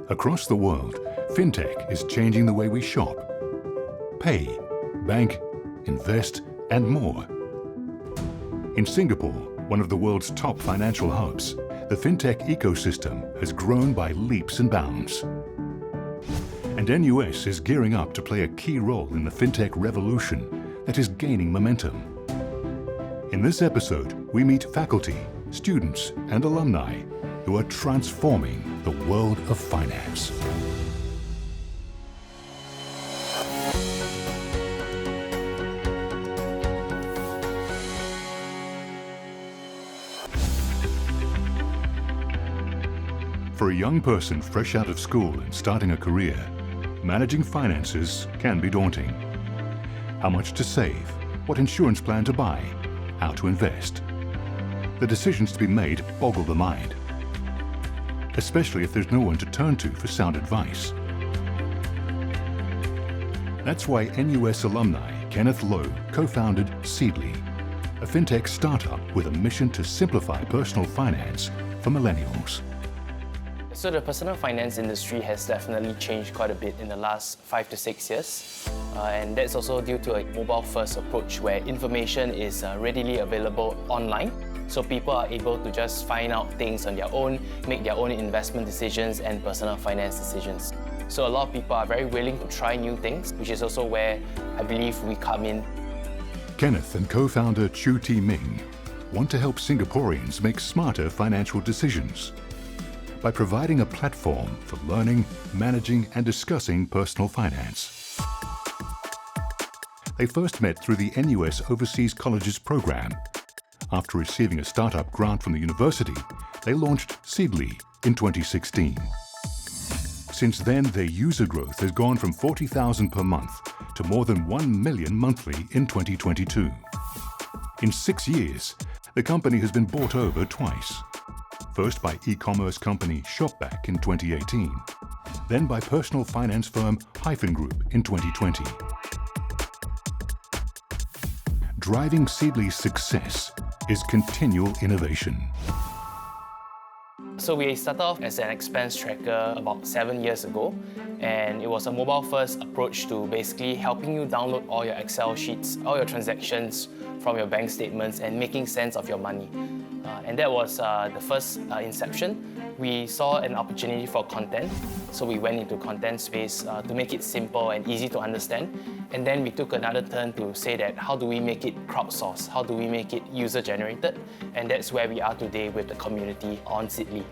Across the world, fintech is changing the way we shop, pay, bank, invest, and more. In Singapore, one of the world's top financial hubs, the fintech ecosystem has grown by leaps and bounds. And NUS is gearing up to play a key role in the fintech revolution that is gaining momentum. In this episode, we meet faculty, students, and alumni who are transforming the world of finance. For a young person fresh out of school and starting a career, managing finances can be daunting. How much to save, what insurance plan to buy, how to invest. The decisions to be made boggle the mind, especially if there's no one to turn to for sound advice. That's why NUS alumni Kenneth Lowe co-founded Seedly, a fintech startup with a mission to simplify personal finance for millennials. So the personal finance industry has definitely changed quite a bit in the last 5 to 6 years. And that's also due to a mobile-first approach where information is readily available online. So people are able to just find out things on their own, make their own investment decisions and personal finance decisions. So a lot of people are very willing to try new things, which is also where I believe we come in. Kenneth and co-founder Chu T Ming want to help Singaporeans make smarter financial decisions by providing a platform for learning, managing and discussing personal finance. They first met through the NUS Overseas Colleges program. After receiving a startup grant from the university, they launched Seedly in 2016. Since then, their user growth has gone from 40,000 per month to more than 1 million monthly in 2022. In 6 years, the company has been bought over twice. First by e-commerce company Shopback in 2018, then by personal finance firm Hyphen Group in 2020. Driving Seedly's success is continual innovation. So we started off as an expense tracker about 7 years ago, and it was a mobile-first approach to basically helping you download all your Excel sheets, all your transactions from your bank statements and making sense of your money. And that was the first inception. We saw an opportunity for content, so we went into content space to make it simple and easy to understand. And then we took another turn to say that how do we make it crowdsourced? How do we make it user-generated? And that's where we are today with the community on Seedly.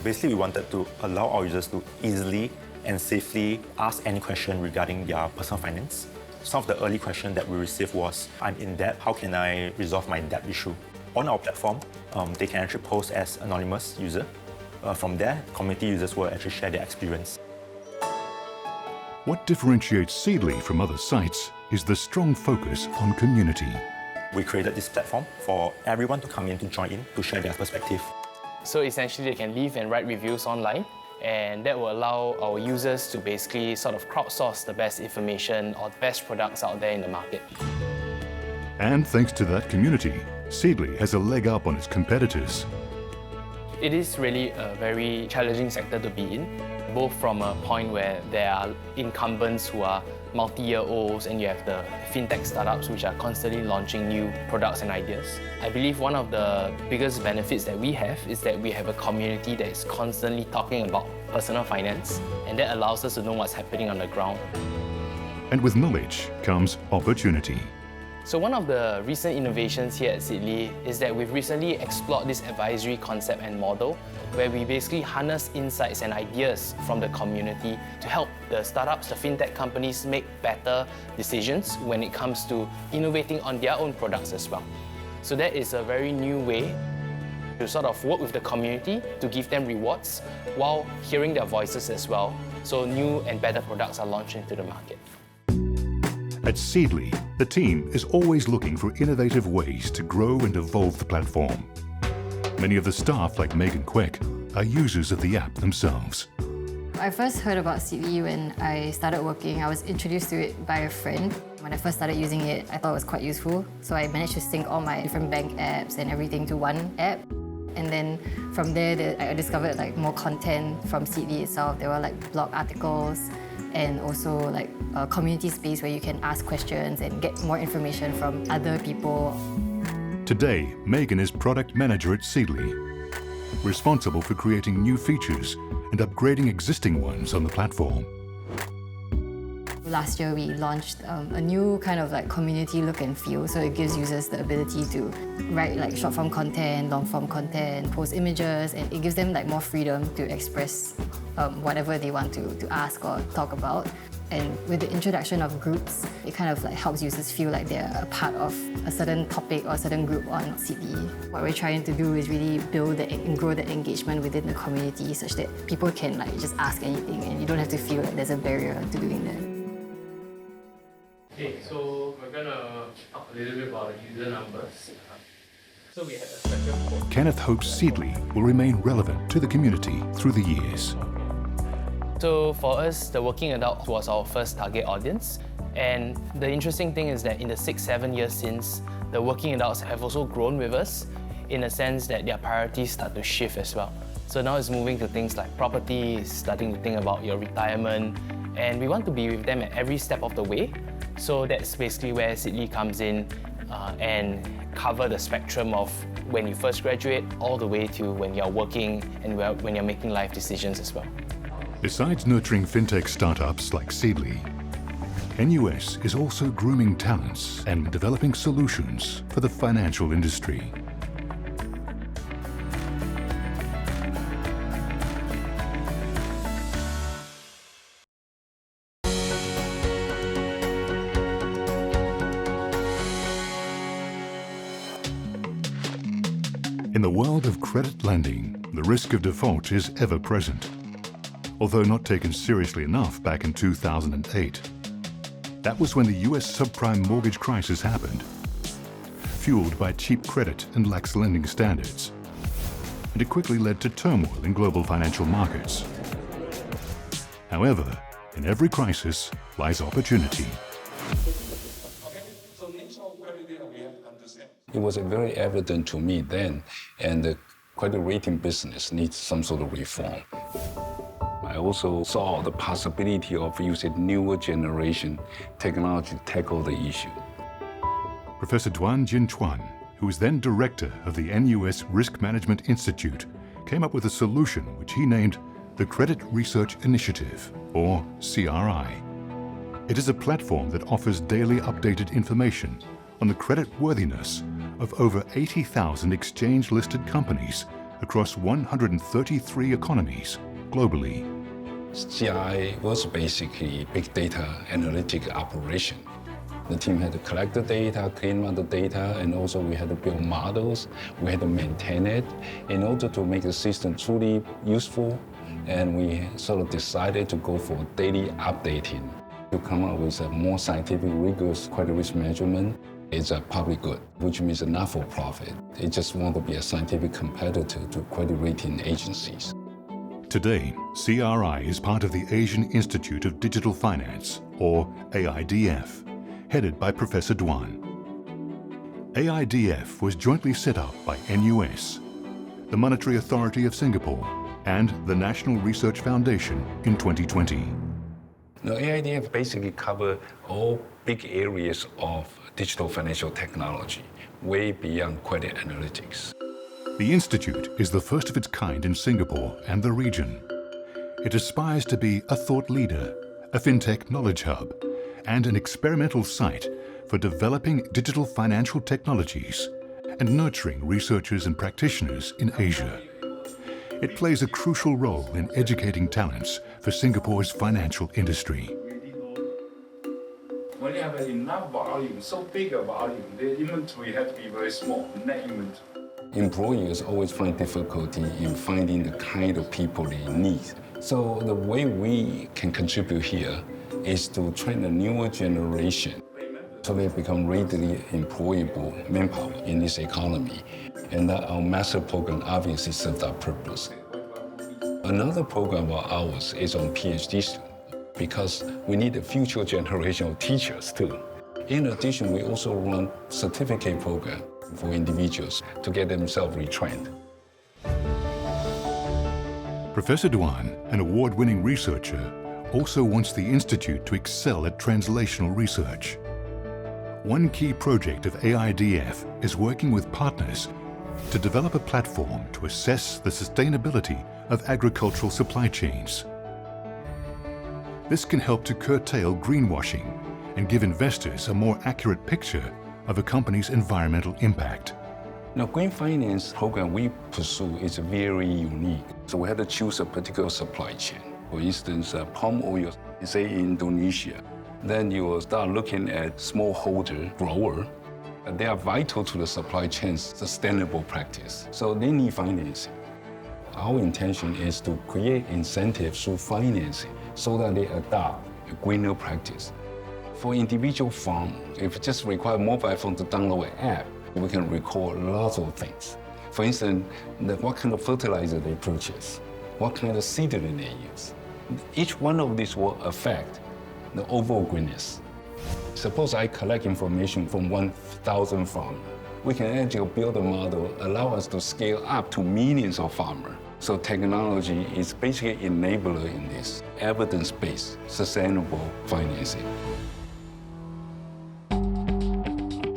Basically, we wanted to allow our users to easily and safely ask any question regarding their personal finance. Some of the early questions that we received was, I'm in debt, how can I resolve my debt issue? On our platform, they can actually post as anonymous user. From there, community users will actually share their experience. What differentiates Seedly from other sites is the strong focus on community. We created this platform for everyone to come in to join in, to share their perspective. So essentially, they can leave and write reviews online, and that will allow our users to basically sort of crowdsource the best information or the best products out there in the market. And thanks to that community, Seedly has a leg up on its competitors. It is really a very challenging sector to be in, both from a point where there are incumbents who are multi-year-olds and you have the fintech startups which are constantly launching new products and ideas. I believe one of the biggest benefits that we have is that we have a community that is constantly talking about personal finance, and that allows us to know what's happening on the ground. And with knowledge comes opportunity. So one of the recent innovations here at Seedly is that we've recently explored this advisory concept and model where we basically harness insights and ideas from the community to help the startups, the fintech companies make better decisions when it comes to innovating on their own products as well. So that is a very new way to sort of work with the community to give them rewards while hearing their voices as well. So new and better products are launched into the market. At Seedly, the team is always looking for innovative ways to grow and evolve the platform. Many of the staff, like Megan Quek, are users of the app themselves. I first heard about Seedly when I started working. I was introduced to it by a friend. When I first started using it, I thought it was quite useful. So I managed to sync all my different bank apps and everything to one app. And then from there, I discovered like more content from Seedly itself. There were like blog articles and also like a community space where you can ask questions and get more information from other people. Today, Megan is product manager at Seedly, responsible for creating new features and upgrading existing ones on the platform. Last year, we launched a new kind of like community look and feel, so it gives users the ability to write like short-form content, long-form content, post images, and it gives them like more freedom to express whatever they want to ask or talk about. And with the introduction of groups, it kind of like helps users feel like they're a part of a certain topic or a certain group on Seedly. What we're trying to do is really build and grow the engagement within the community such that people can like just ask anything and you don't have to feel like there's a barrier to doing that. Okay, so we're going to talk a little bit about the user numbers. So we have a special quote. Kenneth hopes Seedly will remain relevant to the community through the years. So for us, the working adult was our first target audience. And the interesting thing is that in the 6-7 years since, the working adults have also grown with us in a sense that their priorities start to shift as well. So now it's moving to things like property, starting to think about your retirement, and we want to be with them at every step of the way. So that's basically where Seedly comes in and cover the spectrum of when you first graduate all the way to when you're working and when you're making life decisions as well. Besides nurturing fintech startups like Seedly, NUS is also grooming talents and developing solutions for the financial industry. In the world of credit lending, the risk of default is ever present, although not taken seriously enough back in 2008. That was when the US subprime mortgage crisis happened, fueled by cheap credit and lax lending standards. And it quickly led to turmoil in global financial markets. However, in every crisis lies opportunity. It was very evident to me then, and the credit rating business needs some sort of reform. I also saw the possibility of using newer generation technology to tackle the issue. Professor Duan Jinchuan, who was then director of the NUS Risk Management Institute, came up with a solution which he named the Credit Research Initiative, or CRI. It is a platform that offers daily updated information on the credit worthiness of over 80,000 exchange-listed companies across 133 economies globally. CRI was basically big data analytic operation. The team had to collect the data, clean up the data, and also we had to build models. We had to maintain it in order to make the system truly useful. And we sort of decided to go for daily updating to come up with a more scientific, rigorous credit risk measurement. It's a public good, which means a not-for-profit. They just want to be a scientific competitor to credit rating agencies. Today, CRI is part of the Asian Institute of Digital Finance, or AIDF, headed by Professor Duan. AIDF was jointly set up by NUS, the Monetary Authority of Singapore, and the National Research Foundation in 2020. Now, AIDF basically covers all big areas of digital financial technology, way beyond credit analytics. The Institute is the first of its kind in Singapore and the region. It aspires to be a thought leader, a fintech knowledge hub, and an experimental site for developing digital financial technologies and nurturing researchers and practitioners in Asia. It plays a crucial role in educating talents for Singapore's financial industry. When you have enough volume, so big a volume, the inventory has to be very small, net inventory. Employers always find difficulty in finding the kind of people they need. So the way we can contribute here is to train a newer generation so they become readily employable manpower in this economy. And that our master program obviously serves that purpose. Another program of ours is on PhD students because we need a future generation of teachers too. In addition, we also run certificate program for individuals to get themselves retrained. Professor Duan, an award-winning researcher, also wants the Institute to excel at translational research. One key project of AIDF is working with partners to develop a platform to assess the sustainability of agricultural supply chains. This can help to curtail greenwashing and give investors a more accurate picture of a company's environmental impact. Now, green finance program we pursue is very unique. So we had to choose a particular supply chain. For instance, palm oil, say in Indonesia. Then you will start looking at smallholder grower. They are vital to the supply chain's sustainable practice. So they need financing. Our intention is to create incentives through financing so that they adopt a greener practice. For individual farm, if it just require mobile phone to download an app, we can record lots of things. For instance, what kind of fertilizer they purchase, what kind of seedling they use. Each one of these will affect the overall greenness. Suppose I collect information from 1,000 farmers. We can actually build a model, allow us to scale up to millions of farmers. So technology is basically an enabler in this evidence-based, sustainable financing.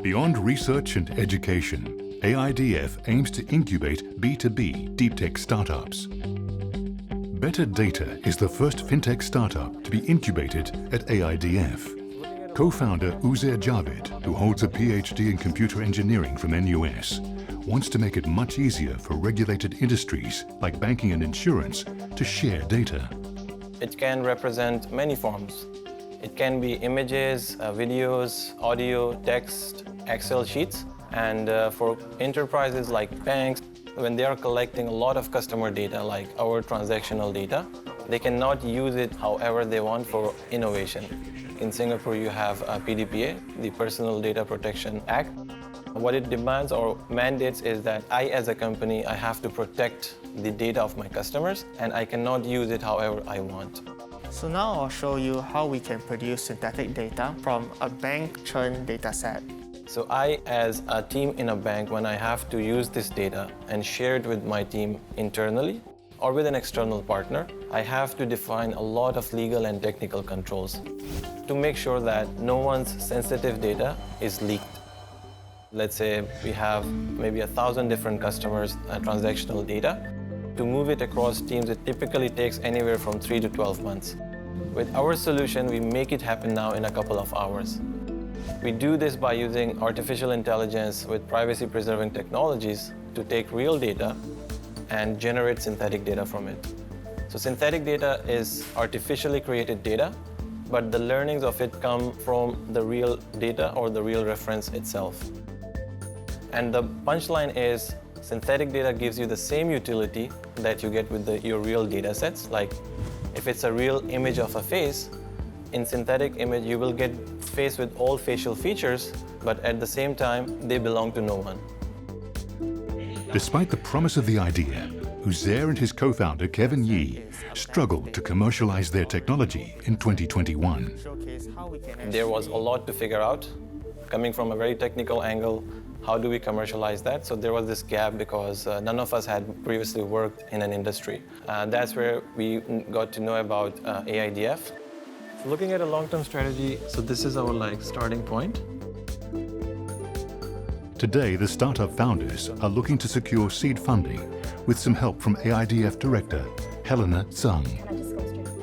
Beyond research and education, AIDF aims to incubate B2B deep tech startups. Better Data is the first fintech startup to be incubated at AIDF. Co-founder Uzair Javed, who holds a PhD in computer engineering from NUS, wants to make it much easier for regulated industries like banking and insurance to share data. It can represent many forms. It can be images, videos, audio, text, Excel sheets. And for enterprises like banks, when they are collecting a lot of customer data, like our transactional data, they cannot use it however they want for innovation. In Singapore, you have PDPA, the Personal Data Protection Act. What it demands or mandates is that I, as a company, I have to protect the data of my customers, and I cannot use it however I want. So now I'll show you how we can produce synthetic data from a bank churn dataset. So I, as a team in a bank, when I have to use this data and share it with my team internally or with an external partner, I have to define a lot of legal and technical controls to make sure that no one's sensitive data is leaked. Let's say we have maybe 1,000 different customers' transactional data. To move it across teams, it typically takes anywhere from 3 to 12 months. With our solution, we make it happen now in a couple of hours. We do this by using artificial intelligence with privacy-preserving technologies to take real data and generate synthetic data from it. So synthetic data is artificially created data, but the learnings of it come from the real data or the real reference itself. And the punchline is synthetic data gives you the same utility that you get with your real data sets. Like if it's a real image of a face, in synthetic image you will get face with all facial features, but at the same time they belong to no one. Despite the promise of the idea, Uzair and his co-founder Kevin Yee struggled to commercialize their technology in 2021. There was a lot to figure out. Coming from a very technical angle, how do we commercialize that? So there was this gap because none of us had previously worked in an industry. That's where we got to know about AIDF. Looking at a long-term strategy, so this is our starting point. Today, the startup founders are looking to secure seed funding with some help from AIDF Director Helena Tsang.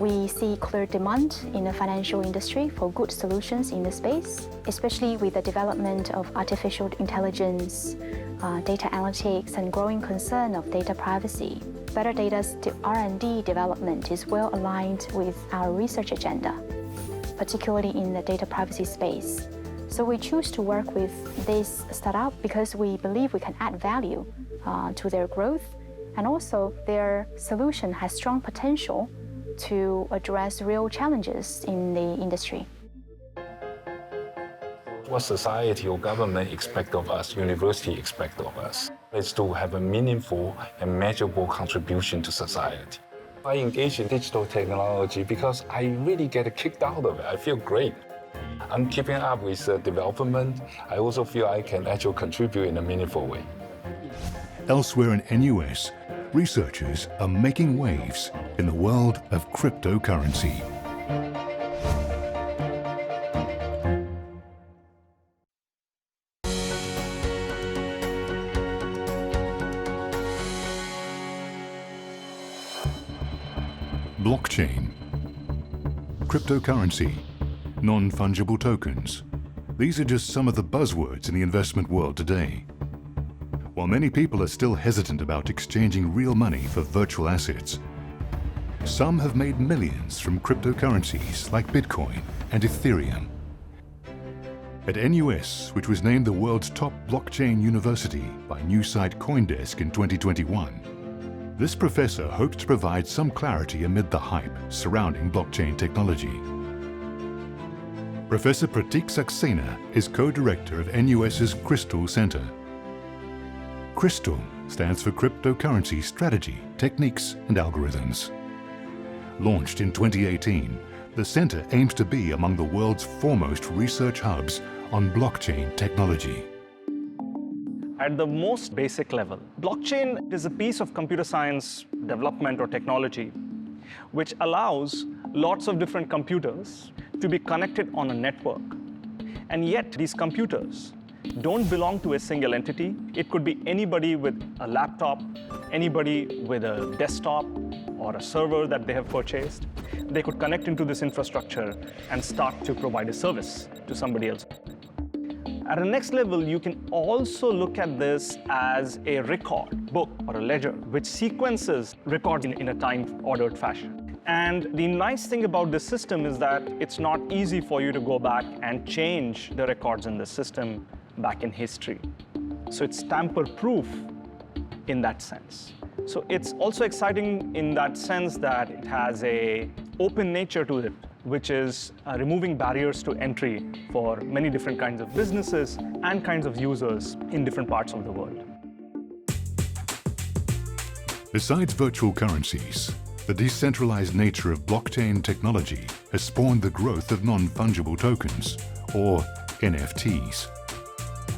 We see clear demand in the financial industry for good solutions in the space, especially with the development of artificial intelligence, data analytics, and growing concern of data privacy. Better Data's R&D development is well aligned with our research agenda, particularly in the data privacy space. So we choose to work with this startup because we believe we can add value to their growth, and also their solution has strong potential to address real challenges in the industry. What society or government expect of us, university expect of us, is to have a meaningful and measurable contribution to society. I engage in digital technology because I really get kicked out of it. I feel great. I'm keeping up with the development. I also feel I can actually contribute in a meaningful way. Elsewhere in NUS, researchers are making waves in the world of cryptocurrency. Blockchain, cryptocurrency, non-fungible tokens. These are just some of the buzzwords in the investment world today. While many people are still hesitant about exchanging real money for virtual assets, some have made millions from cryptocurrencies like Bitcoin and Ethereum. At NUS, which was named the world's top blockchain university by news site CoinDesk in 2021, this professor hopes to provide some clarity amid the hype surrounding blockchain technology. Professor Pratik Saxena is co-director of NUS's Crystal Center. Crystal stands for Cryptocurrency Strategy, Techniques and Algorithms. Launched in 2018, the center aims to be among the world's foremost research hubs on blockchain technology. At the most basic level, blockchain is a piece of computer science development or technology which allows lots of different computers to be connected on a network. And yet these computers don't belong to a single entity. It could be anybody with a laptop, anybody with a desktop or a server that they have purchased. They could connect into this infrastructure and start to provide a service to somebody else. At the next level, you can also look at this as a record, book, or a ledger, which sequences records in a time-ordered fashion. And the nice thing about this system is that it's not easy for you to go back and change the records in the system back in history. So it's tamper-proof in that sense. So it's also exciting in that sense that it has an open nature to it, which is removing barriers to entry for many different kinds of businesses and kinds of users in different parts of the world. Besides virtual currencies, the decentralized nature of blockchain technology has spawned the growth of non-fungible tokens, or NFTs.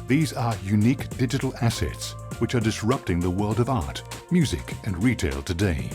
These are unique digital assets which are disrupting the world of art, music, and retail today.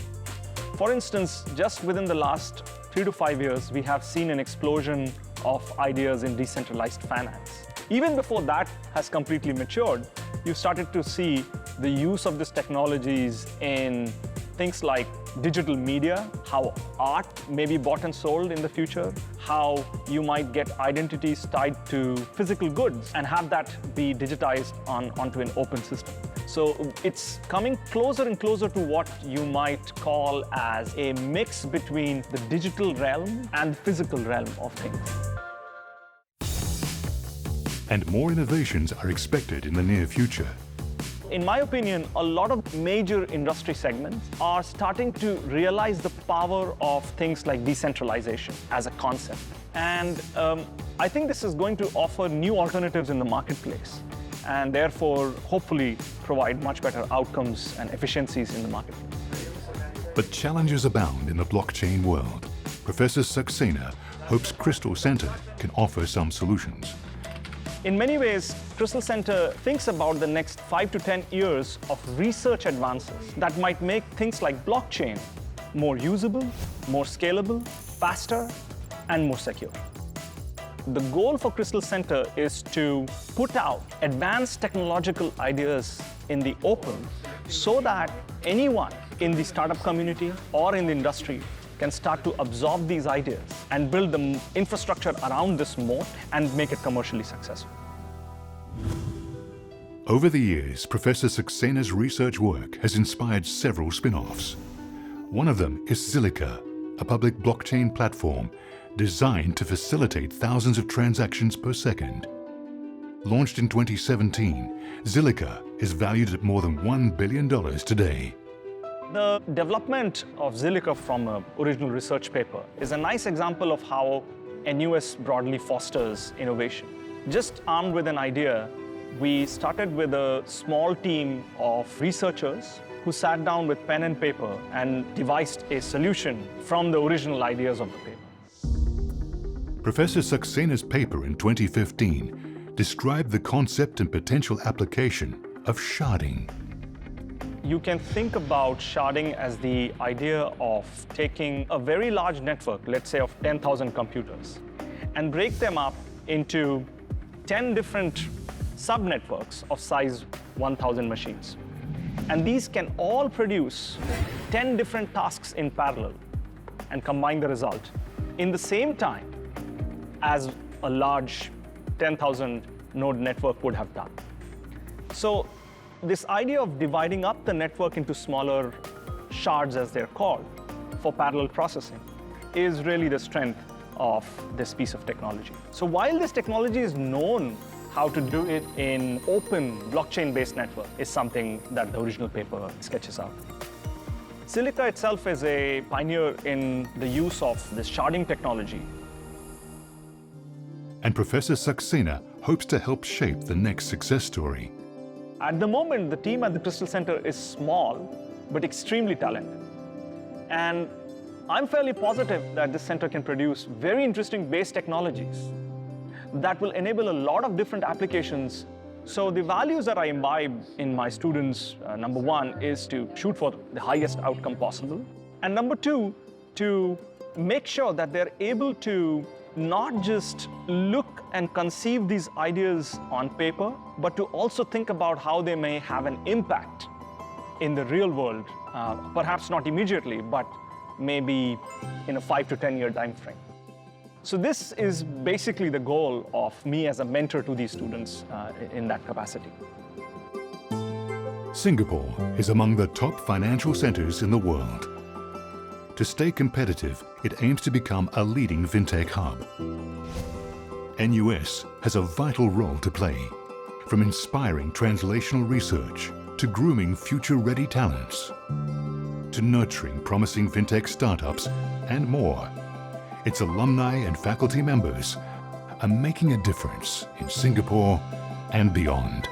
For instance, just within the last 3 to 5 years, we have seen an explosion of ideas in decentralized finance. Even before that has completely matured, you started to see the use of these technologies in things like digital media, how art may be bought and sold in the future, how you might get identities tied to physical goods and have that be digitized onto an open system. So it's coming closer and closer to what you might call as a mix between the digital realm and the physical realm of things. And more innovations are expected in the near future. In my opinion, a lot of major industry segments are starting to realize the power of things like decentralization as a concept. And I think this is going to offer new alternatives in the marketplace and therefore hopefully provide much better outcomes and efficiencies in the marketplace. But challenges abound in the blockchain world. Professor Saxena hopes Crystal Center can offer some solutions. In many ways, Crystal Center thinks about the next 5 to 10 years of research advances that might make things like blockchain more usable, more scalable, faster, and more secure. The goal for Crystal Center is to put out advanced technological ideas in the open so that anyone in the startup community or in the industry can start to absorb these ideas and build the infrastructure around this moat and make it commercially successful. Over the years, Professor Saxena's research work has inspired several spin-offs. One of them is Zilliqa, a public blockchain platform designed to facilitate thousands of transactions per second. Launched in 2017, Zilliqa is valued at more than $1 billion today. The development of Zilliqa from an original research paper is a nice example of how NUS broadly fosters innovation. Just armed with an idea, we started with a small team of researchers who sat down with pen and paper and devised a solution from the original ideas of the paper. Professor Saxena's paper in 2015 described the concept and potential application of sharding. you can think about sharding as the idea of taking a very large network, let's say of 10,000 computers, and break them up into 10 different sub-networks of size 1,000 machines. And these can all produce 10 different tasks in parallel and combine the result in the same time as a large 10,000 node network would have done. So this idea of dividing up the network into smaller shards, as they're called, for parallel processing is really the strength of this piece of technology. So while this technology is known how to do it in open blockchain-based network is something that the original paper sketches out. Silica itself is a pioneer in the use of this sharding technology. And Professor Saxena hopes to help shape the next success story. At the moment, the team at the Crystal Center is small, but extremely talented. And I'm fairly positive that this center can produce very interesting base technologies that will enable a lot of different applications. So the values that I imbibe in my students, number one, is to shoot for the highest outcome possible. And number two, to make sure that they're able to not just look and conceive these ideas on paper, but to also think about how they may have an impact in the real world, perhaps not immediately, but maybe in a 5 to 10 year time frame. So this is basically the goal of me as a mentor to these students in that capacity. Singapore is among the top financial centers in the world. To stay competitive, it aims to become a leading fintech hub. NUS has a vital role to play, from inspiring translational research to grooming future-ready talents, to nurturing promising fintech startups and more. Its alumni and faculty members are making a difference in Singapore and beyond.